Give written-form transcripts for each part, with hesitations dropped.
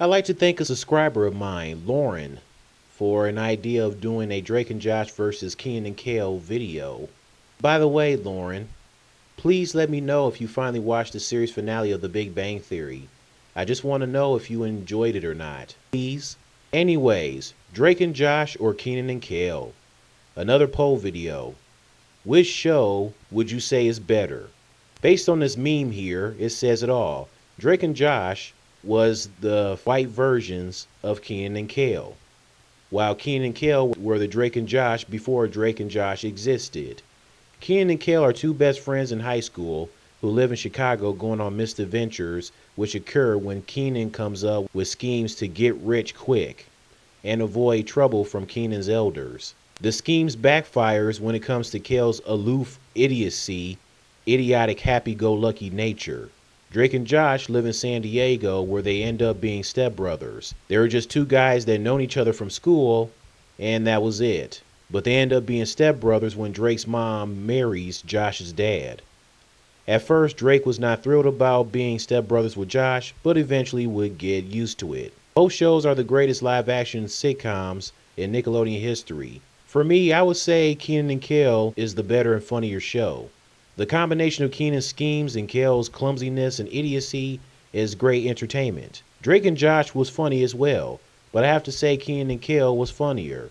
I'd like to thank a subscriber of mine, Lauren, for an idea of doing a Drake and Josh versus Kenan and Kel video. By the way, Lauren, please let me know if you finally watched the series finale of The Big Bang Theory. I just want to know if you enjoyed it or not. Please? Anyways, Drake and Josh or Kenan and Kel? Another poll video. Which show would you say is better? Based on this meme here, it says it all. Drake and Josh was the white versions of Kenan and Kel, while Kenan and Kel were the Drake and Josh before Drake and Josh existed. Kenan and Kel are two best friends in high school who live in Chicago going on misadventures which occur when Kenan comes up with schemes to get rich quick and avoid trouble from Kenan's elders. The schemes backfires when it comes to Kel's aloof idiocy, idiotic happy-go-lucky nature. Drake and Josh live in San Diego where they end up being stepbrothers. They were just two guys that known each other from school and that was it. But they end up being stepbrothers when Drake's mom marries Josh's dad. At first, Drake was not thrilled about being stepbrothers with Josh, but eventually would get used to it. Both shows are the greatest live-action sitcoms in Nickelodeon history. For me, I would say Kenan and Kel is the better and funnier show. The combination of Kenan's schemes and Kel's clumsiness and idiocy is great entertainment. Drake and Josh was funny as well, but I have to say Kenan and Kel was funnier.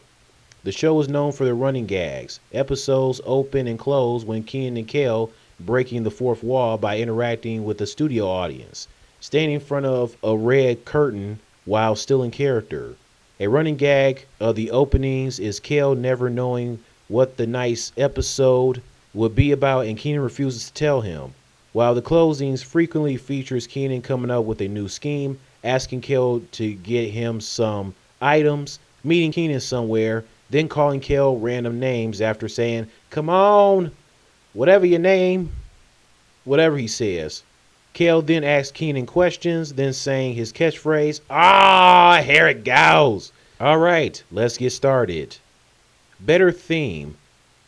The show is known for their running gags. Episodes open and close when Kenan and Kel breaking the fourth wall by interacting with the studio audience, standing in front of a red curtain while still in character. A running gag of the openings is Kel never knowing what the next episode would be about and Kenan refuses to tell him, while the closings frequently features Kenan coming up with a new scheme, asking Kel to get him some items, meeting Kenan somewhere, then calling Kel random names after saying, "Come on, whatever your name," whatever he says. Kel then asks Kenan questions, then saying his catchphrase, "Ah, here it goes." Alright, let's get started. Better theme.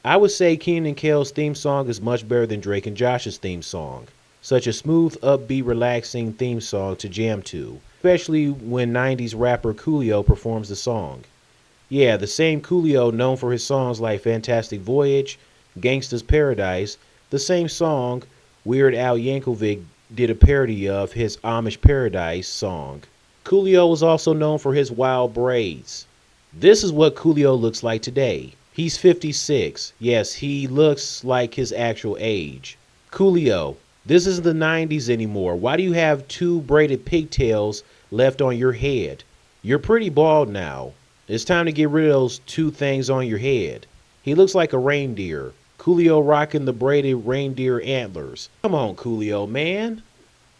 I would say Kenan and Kel's theme song is much better than Drake and Josh's theme song. Such a smooth, upbeat, relaxing theme song to jam to, especially when 90s rapper Coolio performs the song. Yeah, the same Coolio known for his songs like Fantastic Voyage, Gangsta's Paradise, the same song Weird Al Yankovic did a parody of his Amish Paradise song. Coolio was also known for his wild braids. This is what Coolio looks like today. He's 56. Yes, he looks like his actual age. Coolio, this isn't the 90s anymore. Why do you have two braided pigtails left on your head? You're pretty bald now. It's time to get rid of those two things on your head. He looks like a reindeer. Coolio rocking the braided reindeer antlers. Come on, Coolio, man.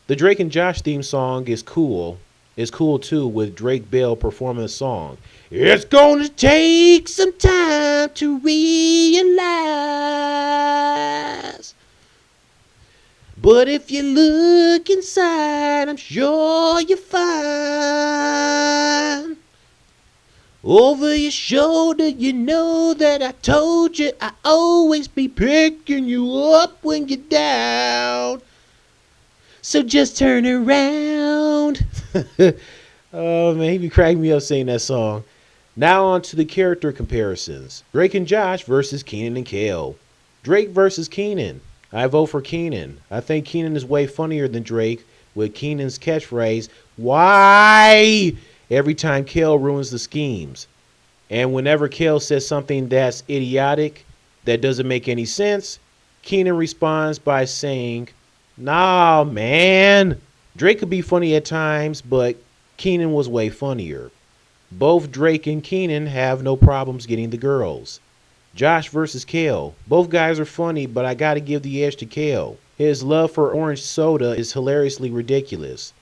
The Drake and Josh theme song is cool. It's cool too, with Drake Bell performing the song. It's gonna take some time to realize, but if you look inside, I'm sure you'll find. Over your shoulder, you know that I told you I always be picking you up when you're down. So just turn around. Oh man, he be cracking me up saying that song. Now on to the character comparisons. Drake and Josh versus Kenan and Kel. Drake versus Kenan. I vote for Kenan. I think Kenan is way funnier than Drake with Kenan's catchphrase, "Why?" every time Kel ruins the schemes. And whenever Kel says something that's idiotic, that doesn't make any sense, Kenan responds by saying, "Nah, man." Drake could be funny at times, but Kenan was way funnier. Both Drake and Kenan have no problems getting the girls. Josh versus Kel. Both guys are funny, but I gotta give the edge to Kel. His love for orange soda is hilariously ridiculous.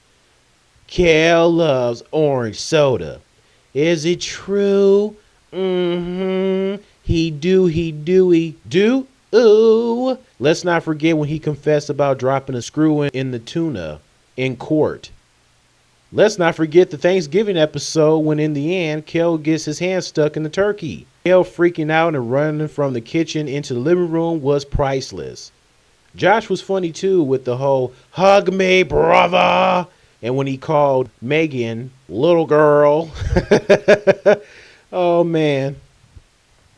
Kel loves orange soda. Is it true? He do. Ooh. Let's not forget when he confessed about dropping a screw in the tuna in court. Let's not forget the Thanksgiving episode when in the end, Kel gets his hand stuck in the turkey. Kel freaking out and running from the kitchen into the living room was priceless. Josh was funny too with the whole "hug me, brother" And when he called Megan little girl, oh man,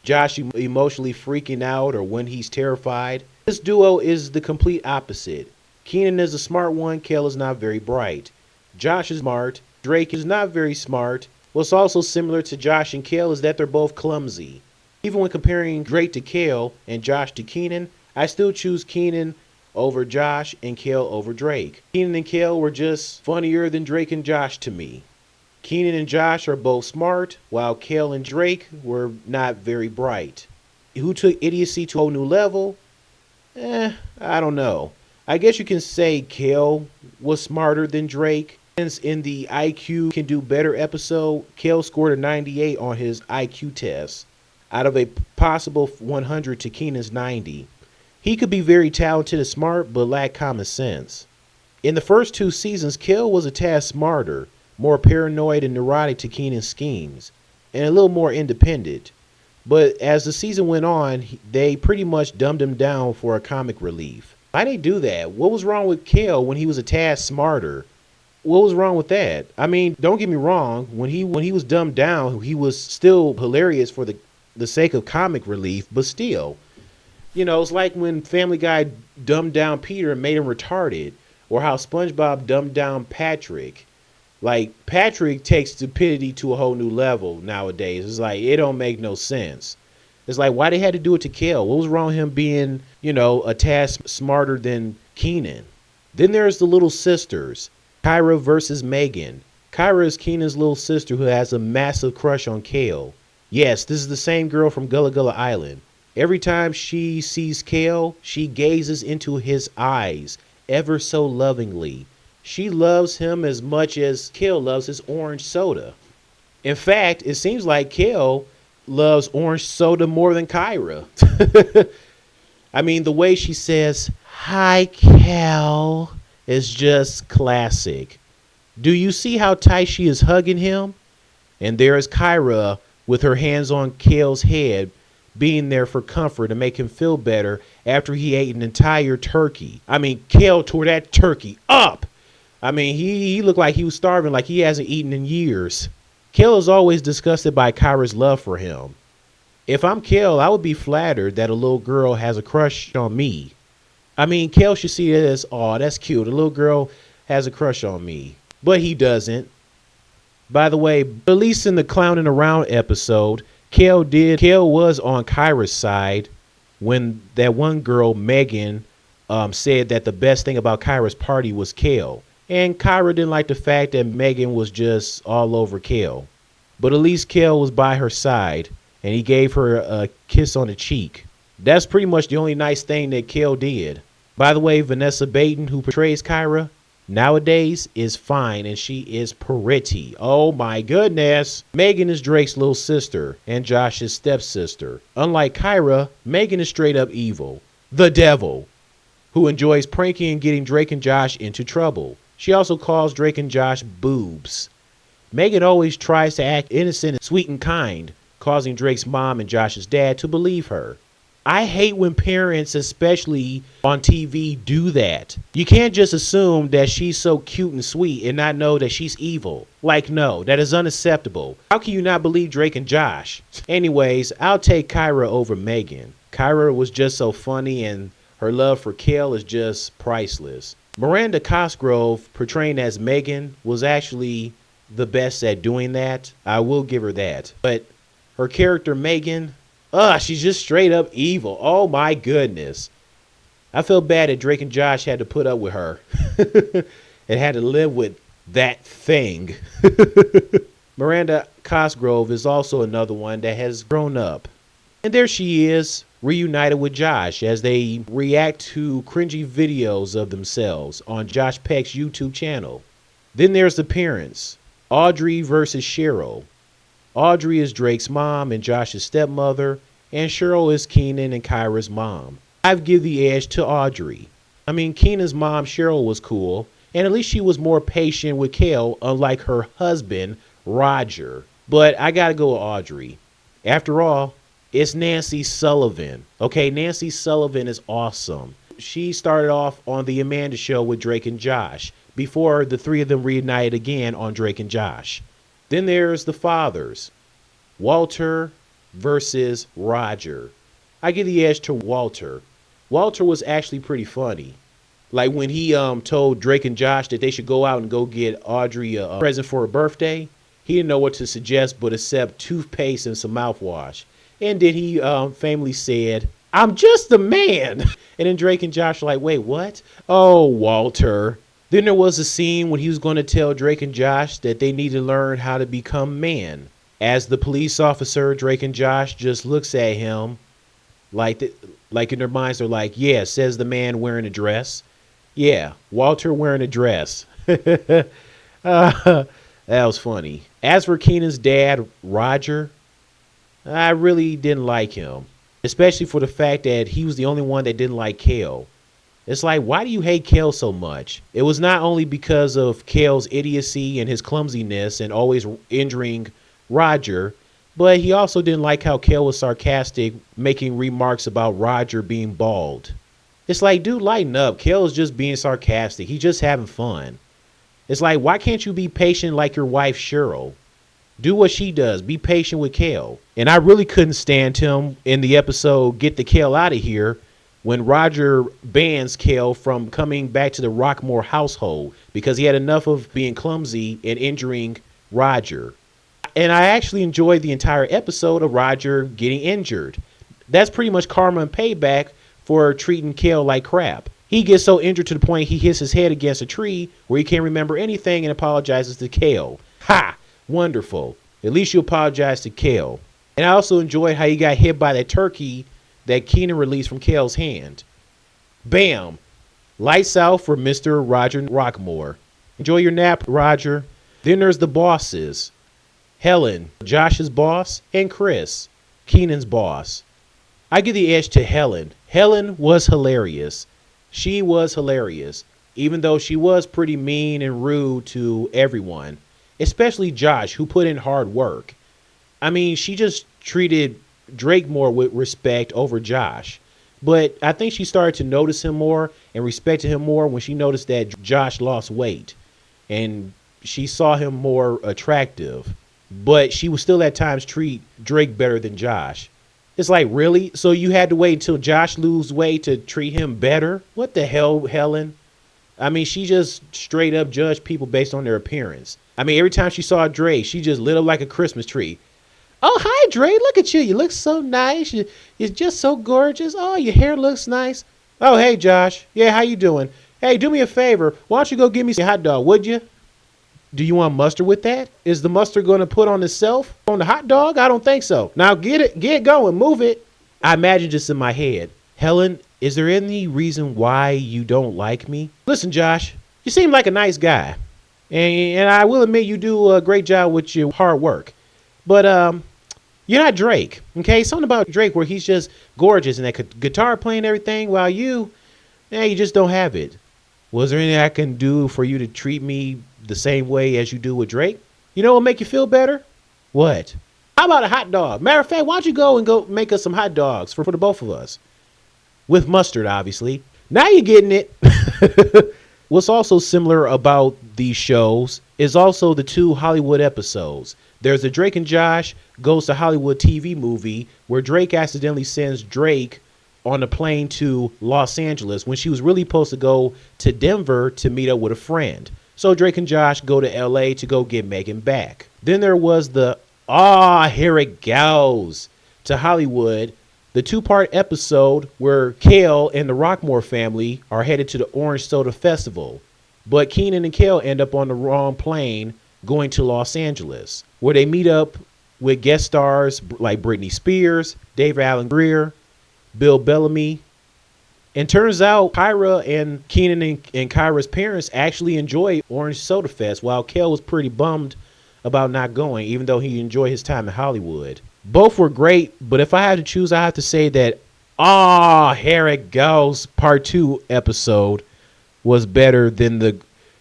Josh emotionally freaking out or when he's terrified. This duo is the complete opposite. Kenan is a smart one, Kel is not very bright. Josh is smart, Drake is not very smart. What's also similar to Josh and Kel is that they're both clumsy. Even when comparing Drake to Kel and Josh to Kenan, I still choose Kenan over Josh and Kel over Drake. Kenan and Kel were just funnier than Drake and Josh to me. Kenan and Josh are both smart, while Kel and Drake were not very bright. Who took idiocy to a whole new level? I don't know. I guess you can say Kel was smarter than Drake. Since in the IQ Can Do Better episode, Kel scored a 98 on his IQ test out of a possible 100 to Kenan's 90. He could be very talented and smart, but lack common sense. In the first 2 seasons, Kel was a tad smarter, more paranoid and neurotic to Kenan's schemes, and a little more independent. But as the season went on, they pretty much dumbed him down for a comic relief. Why they do that? What was wrong with Kel when he was a tad smarter? What was wrong with that? I mean, don't get me wrong. When he was dumbed down, he was still hilarious for the sake of comic relief. But still, it's like when Family Guy dumbed down Peter and made him retarded, or how SpongeBob dumbed down Patrick. Like, Patrick takes stupidity to a whole new level nowadays. It's like, it don't make no sense. It's like, why they had to do it to Kel? What was wrong with him being, a tad smarter than Kenan? Then there's the little sisters, Kyra versus Megan. Kyra is Kenan's little sister who has a massive crush on Kel. Yes, this is the same girl from Gullah Gullah Island. Every time she sees Kel, she gazes into his eyes ever so lovingly. She loves him as much as Kel loves his orange soda. In fact, it seems like Kel loves orange soda more than Kyra. I mean, the way she says, "Hi, Kel," is just classic. Do you see how tight she is hugging him? And there is Kyra with her hands on Kel's head, being there for comfort to make him feel better after he ate an entire turkey. I mean, Kel tore that turkey up. I mean, he looked like he was starving, like he hasn't eaten in years. Kel is always disgusted by Kyra's love for him. If I'm Kel, I would be flattered that a little girl has a crush on me. I mean, Kel should see it as, oh, that's cute. A little girl has a crush on me. But he doesn't. By the way, at least in the Clowning Around episode, Kel was on Kyra's side when that one girl, Megan, said that the best thing about Kyra's party was Kel. And Kyra didn't like the fact that Megan was just all over Kel. But at least Kel was by her side, and he gave her a kiss on the cheek. That's pretty much the only nice thing that Kel did. By the way, Vanessa Baden, who portrays Kyra, nowadays is fine, and she is pretty. Oh my goodness. Megan is Drake's little sister and Josh's stepsister. Unlike Kyra, Megan is straight up evil. The devil, who enjoys pranking and getting Drake and Josh into trouble. She also calls Drake and Josh boobs. Megan always tries to act innocent and sweet and kind, causing Drake's mom and Josh's dad to believe her. I hate when parents, especially on TV, do that. You can't just assume that she's so cute and sweet and not know that she's evil. Like, no, that is unacceptable. How can you not believe Drake and Josh? Anyways, I'll take Kyra over Megan. Kyra was just so funny, and her love for Kel is just priceless. Miranda Cosgrove, portraying as Megan, was actually the best at doing that. I will give her that. But her character Megan, she's just straight up evil. Oh my goodness. I feel bad that Drake and Josh had to put up with her and had to live with that thing. Miranda Cosgrove is also another one that has grown up. And there she is, reunited with Josh as they react to cringy videos of themselves on Josh Peck's YouTube channel. Then there's the parents, Audrey versus Cheryl. Audrey is Drake's mom and Josh's stepmother, and Cheryl is Kenan and Kyra's mom. I'd give the edge to Audrey. I mean, Kenan's mom, Cheryl, was cool, and at least she was more patient with Kel, unlike her husband, Roger. But I gotta go with Audrey. After all, it's Nancy Sullivan. Okay, Nancy Sullivan is awesome. She started off on The Amanda Show with Drake and Josh, before the three of them reunited again on Drake and Josh. Then there's the fathers, Walter versus Roger. I give the edge to Walter. Walter was actually pretty funny. Like when he told Drake and Josh that they should go out and go get Audrey a present for her birthday, he didn't know what to suggest but accept toothpaste and some mouthwash. And then he famously said, "I'm just a man." And then Drake and Josh were like, "Wait, what?" "Oh, Walter." Then there was a scene when he was going to tell Drake and Josh that they need to learn how to become men. As the police officer, Drake and Josh just looks at him like in their minds, they're like, "Yeah," says the man wearing a dress. Yeah, Walter wearing a dress. That was funny. As for Keenan's dad, Roger, I really didn't like him, especially for the fact that he was the only one that didn't like Kale. It's like, why do you hate Kale so much? It was not only because of Kale's idiocy and his clumsiness and always injuring Roger, but he also didn't like how Kale was sarcastic, making remarks about Roger being bald. It's like, dude, lighten up. Kale is just being sarcastic. He's just having fun. It's like, why can't you be patient like your wife, Cheryl? Do what she does. Be patient with Kale. And I really couldn't stand him in the episode Get the Kale Out of Here when Roger bans Kale from coming back to the Rockmore household because he had enough of being clumsy and injuring Roger. And I actually enjoyed the entire episode of Roger getting injured. That's pretty much karma and payback for treating Kale like crap. He gets so injured to the point he hits his head against a tree where he can't remember anything and apologizes to Kale. Ha! Wonderful. At least you apologize to Kale. And I also enjoyed how he got hit by that turkey that Keenan released from Kale's hand. Bam! Lights out for Mr. Roger Rockmore. Enjoy your nap, Roger. Then there's the bosses. Helen, Josh's boss, and Chris, Keenan's boss. I give the edge to Helen. Helen was hilarious. She was hilarious, even though she was pretty mean and rude to everyone, especially Josh, who put in hard work. I mean, she just treated Drake more with respect over Josh. But I think she started to notice him more and respected him more when she noticed that Josh lost weight and she saw him more attractive. But she would still at times treat Drake better than Josh. It's like, really? So you had to wait until Josh lose weight to treat him better? What the hell, Helen? I mean, she just straight up judged people based on their appearance. I mean, every time she saw Drake, she just lit up like a Christmas tree. "Oh, hi, Drake. Look at you. You look so nice. You're just so gorgeous. Oh, your hair looks nice. Oh, hey, Josh. Yeah, how you doing? Hey, do me a favor. Why don't you go get me a hot dog, would you? Do you want mustard with that? Is the mustard going to put on itself on the hot dog? I don't think so. Now get it going, move it." I imagine this in my head. "Helen, is there any reason why you don't like me?" "Listen, Josh, you seem like a nice guy. And I will admit you do a great job with your hard work. But you're not Drake, okay? Something about Drake where he's just gorgeous and that guitar playing and everything, while you just don't have it. Was there anything I can do for you to treat me the same way as you do with Drake? You know what will make you feel better?" "What?" "How about a hot dog? Matter of fact, why don't you go make us some hot dogs for the both of us? With mustard, obviously." Now you're getting it. What's also similar about these shows is also the two Hollywood episodes. There's the Drake and Josh Goes to Hollywood TV movie where Drake accidentally sends Drake on a plane to Los Angeles when she was really supposed to go to Denver to meet up with a friend. So Drake and Josh go to LA to go get Megan back. Then there was the here it goes to Hollywood, the 2-part episode where Kale and the Rockmore family are headed to the Orange Soda Festival. But Keenan and Kale end up on the wrong plane going to Los Angeles, where they meet up with guest stars like Britney Spears, David Alan Grier, Bill Bellamy. And turns out Kyra and Keenan and Kyra's parents actually enjoyed Orange Soda Fest, while Kale was pretty bummed about not going, even though he enjoyed his time in Hollywood. Both were great, but if I had to choose, I have to say that Here It Goes Part 2 episode was better than the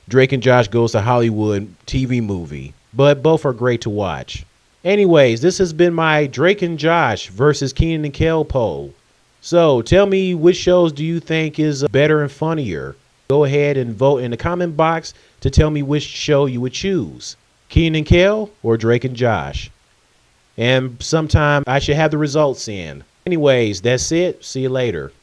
Drake and Josh Goes to Hollywood TV movie. But both are great to watch. Anyways, this has been my Drake and Josh versus Keenan and Kale poll. So tell me, which shows do you think is better and funnier? Go ahead and vote in the comment box to tell me which show you would choose, Kenan and Kel or Drake and Josh. And sometime I should have the results in. Anyways, that's it. See you later.